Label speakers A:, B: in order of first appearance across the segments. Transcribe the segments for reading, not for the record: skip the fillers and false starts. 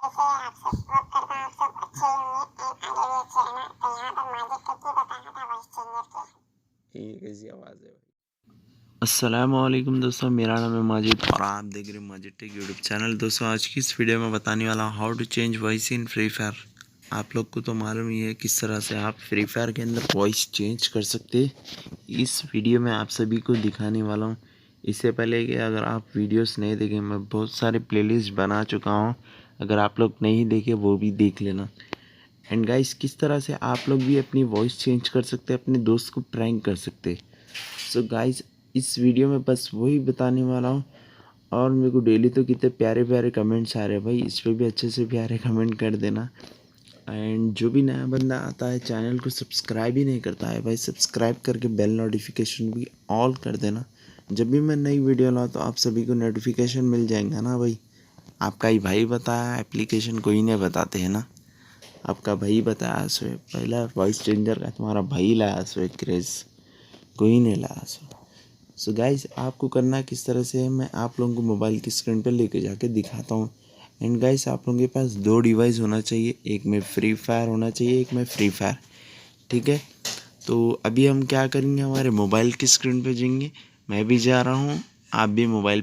A: कैसे आप सब वर्क करता आप सब अच्छे ही होंगे एंड आगे भी अच्छे रहना। तो यहाँ पर माजिद टेक ही बताया था वॉइस चेंजर के।
B: ये कैसी आवाज़ है भाई। अस्सलामुअलैकुम दोस्तों, मेरा नाम है माजिद और आप देख रहे हैं माजिद टेक यूट्यूब चैनल। दोस्तों आज की इस वीडियो में बताने वाला हूँ how to change voice in Free Fire. आप लोग को तो मालूम ही है किस तरह से आप फ्री फायर के अंदर वॉइस चेंज कर सकते हैं। इस वीडियो में आप सभी को दिखाने वाला हूँ। इससे पहले कि अगर आप वीडियोस नहीं देखें, मैं बहुत सारे प्लेलिस्ट बना चुका हूँ, अगर आप लोग नहीं देखे वो भी देख लेना। एंड गाइस, किस तरह से आप लोग भी अपनी वॉइस चेंज कर सकते हैं, अपने दोस्त को प्रैंक कर सकते हैं। सो गाइस, इस वीडियो में बस वही बताने वाला हूँ। और मेरे को डेली तो कितने प्यारे प्यारे कमेंट्स आ रहे हैं भाई, इस पर भी अच्छे से प्यारे कमेंट कर देना। एंड जो भी नया बंदा आता है चैनल को सब्सक्राइब ही नहीं करता है भाई, सब्सक्राइब करके बेल नोटिफिकेशन भी ऑल कर देना। जब भी मैं नई वीडियो लाऊँ तो आप सभी को नोटिफिकेशन मिल जाएगा ना भाई। आपका ही भाई बताया, एप्लीकेशन कोई नहीं बताते हैं ना, आपका भाई बताया सो पहला वॉइस चेंजर का तुम्हारा भाई लाया सो क्रेज़, कोई नहीं लाया सो गाइस, आपको करना किस तरह से है मैं आप लोगों को मोबाइल की स्क्रीन पर लेके जाके दिखाता हूँ। एंड गाइस, आप लोगों के पास दो डिवाइस होना चाहिए, एक में फ्री फायर होना चाहिए, एक में फ्री फायर, ठीक है। तो अभी हम क्या करेंगे, हमारे मोबाइल की स्क्रीन पे जाएंगे, मैं भी जा रहा हूँ, आप भी मोबाइल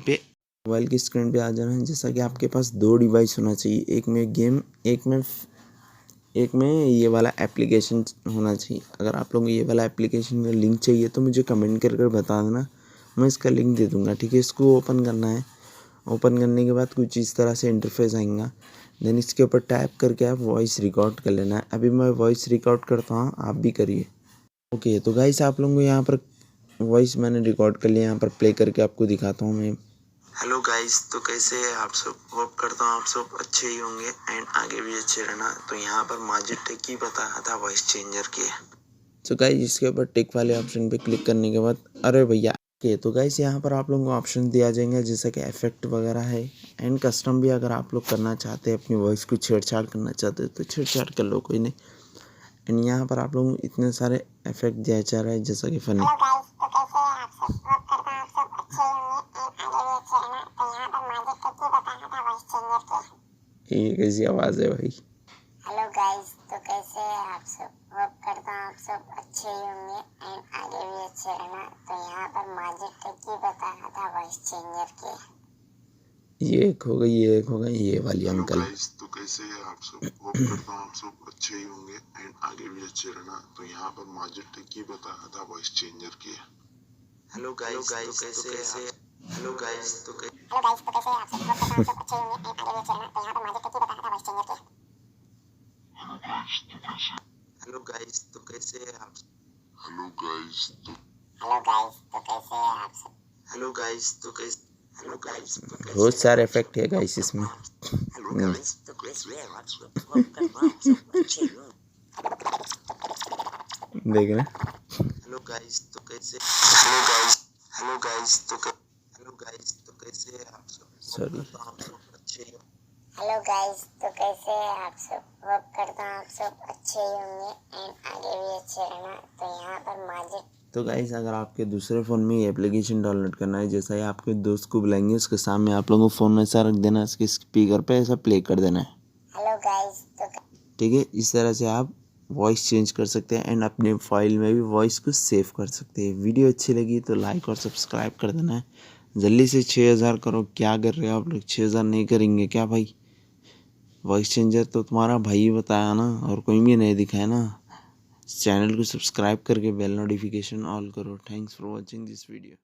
B: की स्क्रीन पे आ जाना है। जैसा कि आपके पास दो डिवाइस होना चाहिए, एक में गेम, एक में ये वाला एप्लीकेशन होना चाहिए। अगर आप लोगों को ये वाला एप्लीकेशन का लिंक चाहिए तो मुझे कमेंट कर कर बता देना, मैं इसका लिंक दे दूँगा, ठीक है। इसको ओपन करना है, ओपन करने के बाद कुछ इस तरह से इंटरफेस आएगा। देन इसके ऊपर टैप करके आप वॉइस रिकॉर्ड कर लेना है। अभी मैं वॉइस रिकॉर्ड करता हूँ, आप भी करिए। ओके, तो गाइस आप लोगों को यहाँ पर वॉइस मैंने रिकॉर्ड कर लिया, यहाँ पर प्ले करके आपको दिखाता हूँ मैं। हेलो गाइस, तो कैसे हैं आप सब, होप करता हूँ आप सब अच्छे ही होंगे एंड आगे भी अच्छे रहना। तो यहाँ पर माजिद टेक ही बताया था वॉइस चेंजर के। तो गाइस इसके ऊपर टिक वाले ऑप्शन पे क्लिक करने के बाद, अरे भैया के, तो गाइस यहाँ पर आप लोगों को ऑप्शन दिया जाएंगे जैसे कि इफेक्ट वगैरह है एंड कस्टम भी। अगर आप लोग करना चाहते हैं, अपनी वॉइस को छेड़छाड़ करना चाहते हैं तो छेड़छाड़ कर लो, कोई नहीं। एंड यहाँ पर आप लोगों को इतने सारे इफेक्ट दिया जा रहा है जैसा कि फनी। ये कैसी आवाज़ है भाई।
A: हेलो गाइस, तो कैसे हैं आप सब, होप करता हूँ आप सब अच्छे ही होंगे एंड आगे भी अच्छे रहना। तो यहाँ पर माजिद टेक ही बताया था वॉइस चेंजर के।
B: ये एक हो गई, ये एक हो गई, ये वाली अंकल।
C: तो कैसे हैं आप सब, होप करता हूँ आप सब अच्छे ही होंगे एंड आगे भी अच्छे रहना। तो यहाँ पर माजिद टेक ही बताया था वॉइस चेंजर के।
B: हेलो गाइस, तो कैसे हेलो गाइस, तो कैसे
A: आप सब, होप करता हूँ आप सब अच्छे ही होंगे एंड आगे भी अच्छे रहना। तो यहाँ पर माजिद टेक ही बताया था वॉइस चेंजर के।
B: हेलो गाइस, तो कैसे आप
C: हेलो गाइस, तो
A: कैसे हैं आप सब।
B: हेलो गाइस, तो कैसे बहुत सारे इफेक्ट है गाइस इसमें। देख रहे, हेलो गाइस, तो कैसे आप सब, सॉरी।
A: हेलो गाइस, तो कैसे हैं आप सब, होप करता हूँ आप सब अच्छे ही होंगे एंड आगे भी अच्छे रहना। तो यहाँ पर माजिद।
B: तो गाइस, अगर आपके दूसरे फ़ोन में ये एप्लीकेशन डाउनलोड करना है, जैसा ही आपके दोस्त को बुलाएंगे उसके सामने आप लोगों को फ़ोन में ऐसा रख देना, इसके स्पीकर पे ऐसा प्ले कर देना है।
A: हेलो गाइस, तो
B: ठीक है, इस तरह से आप वॉइस चेंज कर सकते हैं एंड अपने फाइल में भी वॉइस को सेव कर सकते हैं। वीडियो अच्छी लगी तो लाइक और सब्सक्राइब कर देना है। जल्दी से 6000 करो। क्या कर रहे हो आप लोग, 6000 नहीं करेंगे क्या भाई। वॉइस चेंजर तो तुम्हारा भाई बताया ना, और कोई भी नहीं दिखाया ना। चैनल को सब्सक्राइब करके बेल नोटिफिकेशन ऑल करो। Thanks for watching this video.